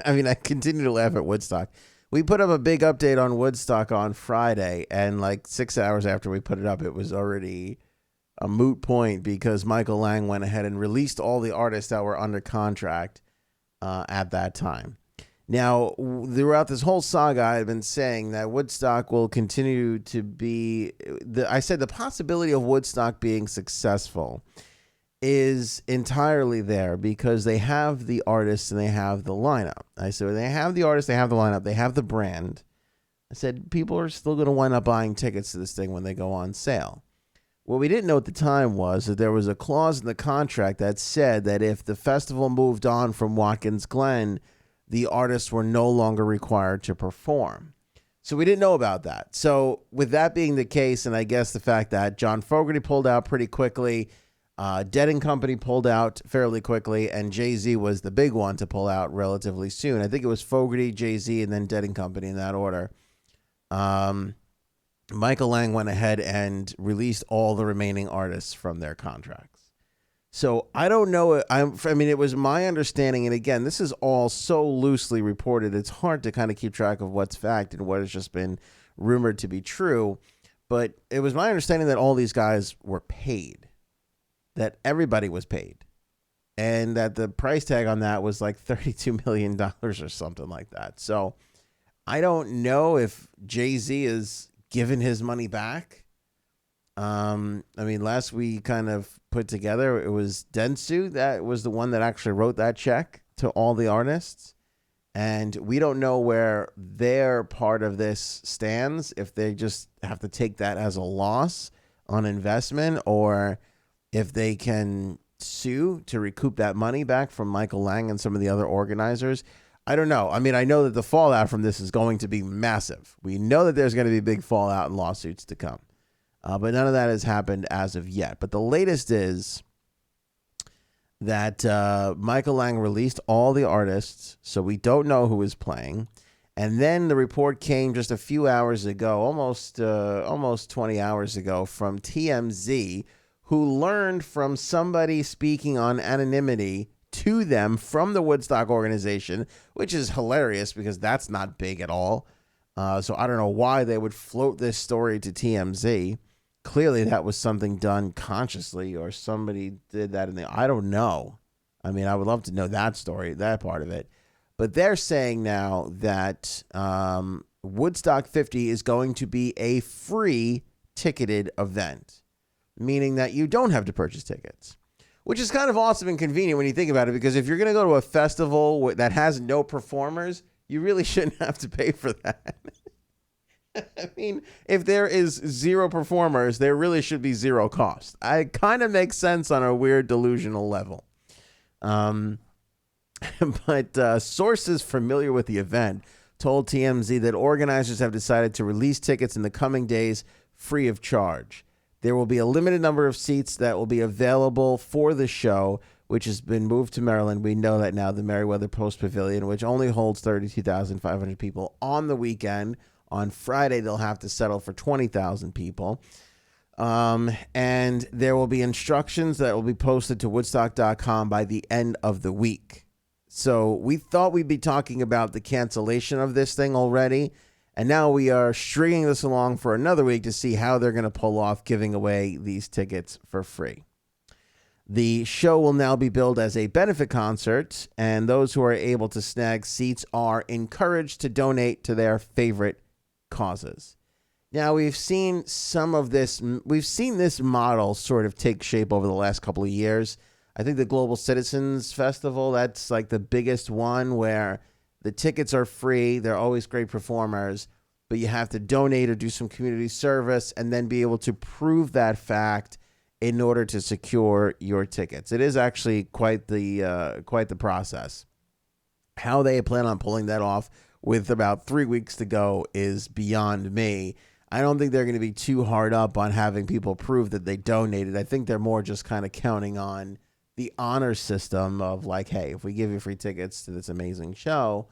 I mean, I continue to laugh at Woodstock. We put up a big update on Woodstock on Friday, and like 6 hours after we put it up, it was already a moot point because Michael Lang went ahead and released all the artists that were under contract at that time. Now, throughout this whole saga, I've been saying that Woodstock will continue to be. I said the possibility of Woodstock being successful is entirely there because they have the artists and they have the lineup. I said they have the artists, they have the lineup, they have the brand. I said people are still going to wind up buying tickets to this thing when they go on sale. What we didn't know at the time was that there was a clause in the contract that said that if the festival moved on from Watkins Glen, the artists were no longer required to perform. So we didn't know about that. So with that being the case, and I guess the fact that John Fogerty pulled out pretty quickly, Dead and Company pulled out fairly quickly, and Jay-Z was the big one to pull out relatively soon. I think it was Fogerty, Jay-Z, and then Dead and Company in that order. Michael Lang went ahead and released all the remaining artists from their contracts. So I don't know. I mean, it was my understanding, and again, this is all so loosely reported. It's hard to kind of keep track of what's fact and what has just been rumored to be true. But it was my understanding that all these guys were paid, that everybody was paid, and that the price tag on that was like $32 million or something like that. So I don't know if Jay-Z is giving his money back. I mean, last we kind of put together, it was Dentsu that was the one that actually wrote that check to all the artists. And we don't know where their part of this stands, if they just have to take that as a loss on investment, or if they can sue to recoup that money back from Michael Lang and some of the other organizers. I don't know. I mean, I know that the fallout from this is going to be massive. We know that there's going to be big fallout and lawsuits to come. But none of that has happened as of yet. But the latest is that Michael Lang released all the artists, so we don't know who is playing. And then the report came just a few hours ago, almost 20 hours ago, from TMZ, who learned from somebody speaking on anonymity to them from the Woodstock organization, which is hilarious because that's not big at all. So I don't know why they would float this story to TMZ. Clearly that was something done consciously, or somebody did that I don't know. I mean, I would love to know that story, that part of it. But they're saying now that Woodstock 50 is going to be a free ticketed event, meaning that you don't have to purchase tickets, which is kind of awesome and convenient when you think about it, because if you're going to go to a festival that has no performers, you really shouldn't have to pay for that. I mean, if there is zero performers, there really should be zero cost. It kind of makes sense on a weird delusional level. But sources familiar with the event told TMZ that organizers have decided to release tickets in the coming days free of charge. There will be a limited number of seats that will be available for the show, which has been moved to Maryland. We know that now, the Merriweather Post Pavilion, which only holds 32,500 people on the weekend. On Friday, they'll have to settle for 20,000 people. And there will be instructions that will be posted to Woodstock.com by the end of the week. So we thought we'd be talking about the cancellation of this thing already. And now we are stringing this along for another week to see how they're going to pull off giving away these tickets for free. The show will now be billed as a benefit concert, and those who are able to snag seats are encouraged to donate to their favorite causes. Now, we've seen some of this. We've seen this model sort of take shape over the last couple of years. I think the Global Citizens Festival, that's like the biggest one, where the tickets are free. They're always great performers, but you have to donate or do some community service and then be able to prove that fact in order to secure your tickets. It is actually quite the process. How they plan on pulling that off with about 3 weeks to go is beyond me. I don't think they're going to be too hard up on having people prove that they donated. I think they're more just kind of counting on the honor system of like, hey, if we give you free tickets to this amazing show,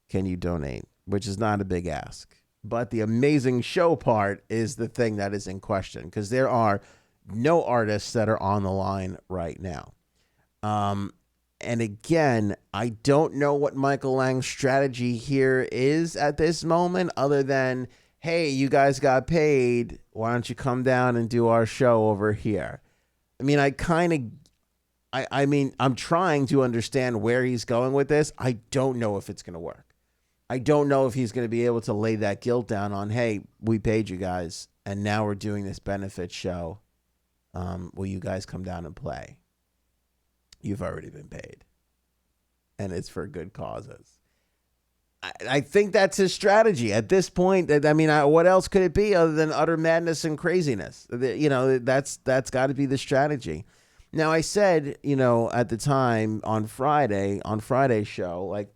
can you donate? Which is not a big ask. But the amazing show part is the thing that is in question, because there are no artists that are on the line right now. And again, I don't know what Michael Lang's strategy here is at this moment, other than, hey, you guys got paid. Why don't you come down and do our show over here? I mean, I'm trying to understand where he's going with this. I don't know if it's going to work. I don't know if he's going to be able to lay that guilt down on, hey, we paid you guys, and now we're doing this benefit show. Will you guys come down and play? You've already been paid. And it's for good causes. I think that's his strategy at this point. I mean, what else could it be other than utter madness and craziness? You know, that's got to be the strategy. Now, I said, you know, at the time on Friday's show, like,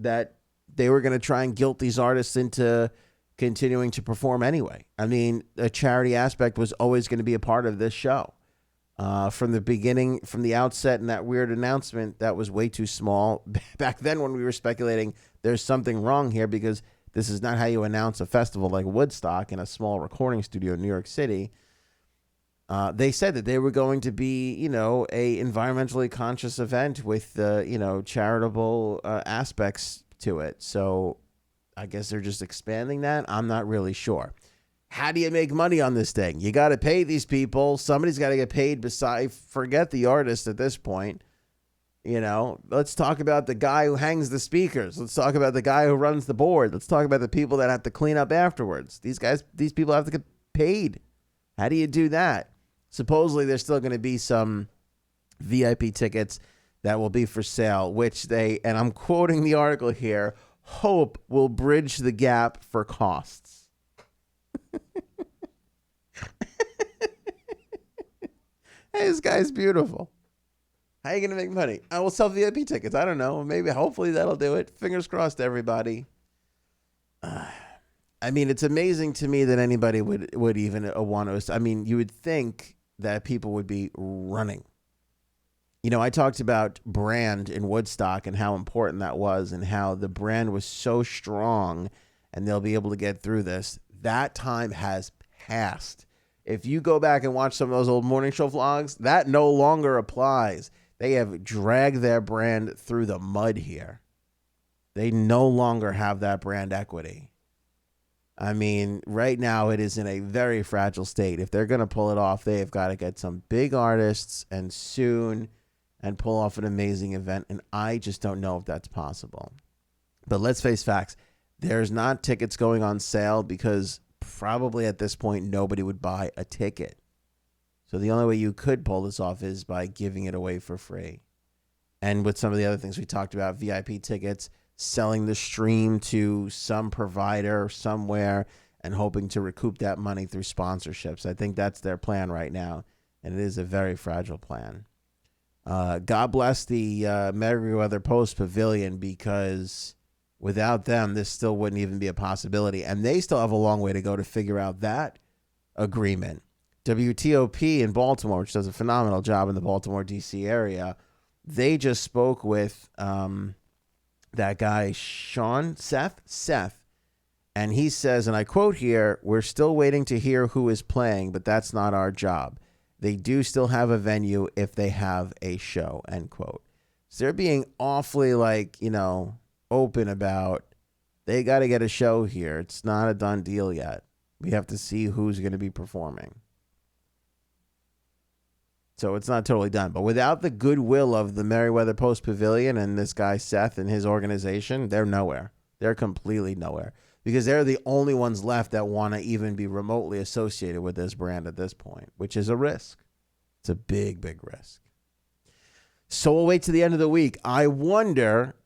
that they were going to try and guilt these artists into continuing to perform anyway. I mean, a charity aspect was always going to be a part of this show. From the beginning, from the outset, and that weird announcement that was way too small. Back then when we were speculating there's something wrong here because this is not how you announce a festival like Woodstock in a small recording studio in New York City. They said that they were going to be, you know, a environmentally conscious event with, you know, charitable aspects to it. So I guess they're just expanding that. I'm not really sure. How do you make money on this thing? You got to pay these people. Somebody's got to get paid besides, forget the artist at this point. You know, let's talk about the guy who hangs the speakers. Let's talk about the guy who runs the board. Let's talk about the people that have to clean up afterwards. These people have to get paid. How do you do that? Supposedly there's still going to be some VIP tickets that will be for sale, which they, and I'm quoting the article here, hope will bridge the gap for costs. Hey, this guy's beautiful. How are you going to make money? I will sell VIP tickets. I don't know. Maybe, hopefully that'll do it. Fingers crossed, everybody. I mean, it's amazing to me that anybody would even want to. I mean, you would think that people would be running. You know, I talked about brand in Woodstock and how important that was and how the brand was so strong and they'll be able to get through this. That time has passed. If you go back and watch some of those old morning show vlogs, that no longer applies. They have dragged their brand through the mud here. They no longer have that brand equity. I mean, right now it is in a very fragile state. If they're going to pull it off, they have got to get some big artists and soon and pull off an amazing event. And I just don't know if that's possible. But let's face facts. There's not tickets going on sale because probably at this point nobody would buy a ticket. So the only way you could pull this off is by giving it away for free. And with some of the other things we talked about, VIP tickets, selling the stream to some provider somewhere and hoping to recoup that money through sponsorships. I think that's their plan right now, and it is a very fragile plan. God bless the Merriweather Post Pavilion, because without them, this still wouldn't even be a possibility, and they still have a long way to go to figure out that agreement. WTOP in Baltimore, which does a phenomenal job in the Baltimore, D.C. area, they just spoke with that guy, Seth, and he says, and I quote here, "We're still waiting to hear who is playing, but that's not our job. They do still have a venue if they have a show," end quote. So they're being awfully, like, you know, open about they got to get a show here. It's not a done deal yet. We have to see who's going to be performing. So it's not totally done. But without the goodwill of the Merriweather Post Pavilion and this guy Seth and his organization, they're nowhere. They're completely nowhere. Because they're the only ones left that want to even be remotely associated with this brand at this point, which is a risk. It's a big, big risk. So we'll wait to the end of the week. I wonder,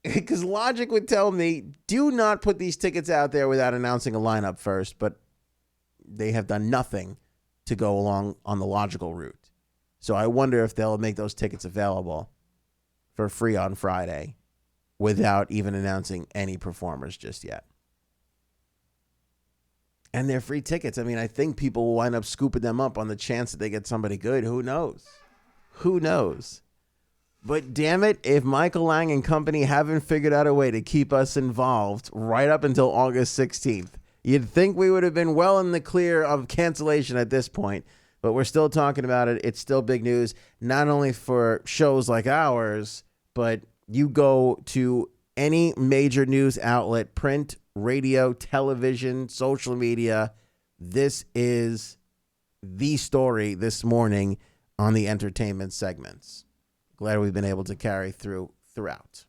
because logic would tell me, do not put these tickets out there without announcing a lineup first, but they have done nothing to go along on the logical route. So I wonder if they'll make those tickets available for free on Friday without even announcing any performers just yet. And they're free tickets. I mean, I think people will wind up scooping them up on the chance that they get somebody good. Who knows? Who knows? But damn it, if Michael Lang and company haven't figured out a way to keep us involved right up until August 16th, you'd think we would have been well in the clear of cancellation at this point. but we're still talking about it. It's still big news, not only for shows like ours, but you go to any major news outlet, print, radio, television, social media. This is the story this morning on the entertainment segments. Glad we've been able to carry throughout.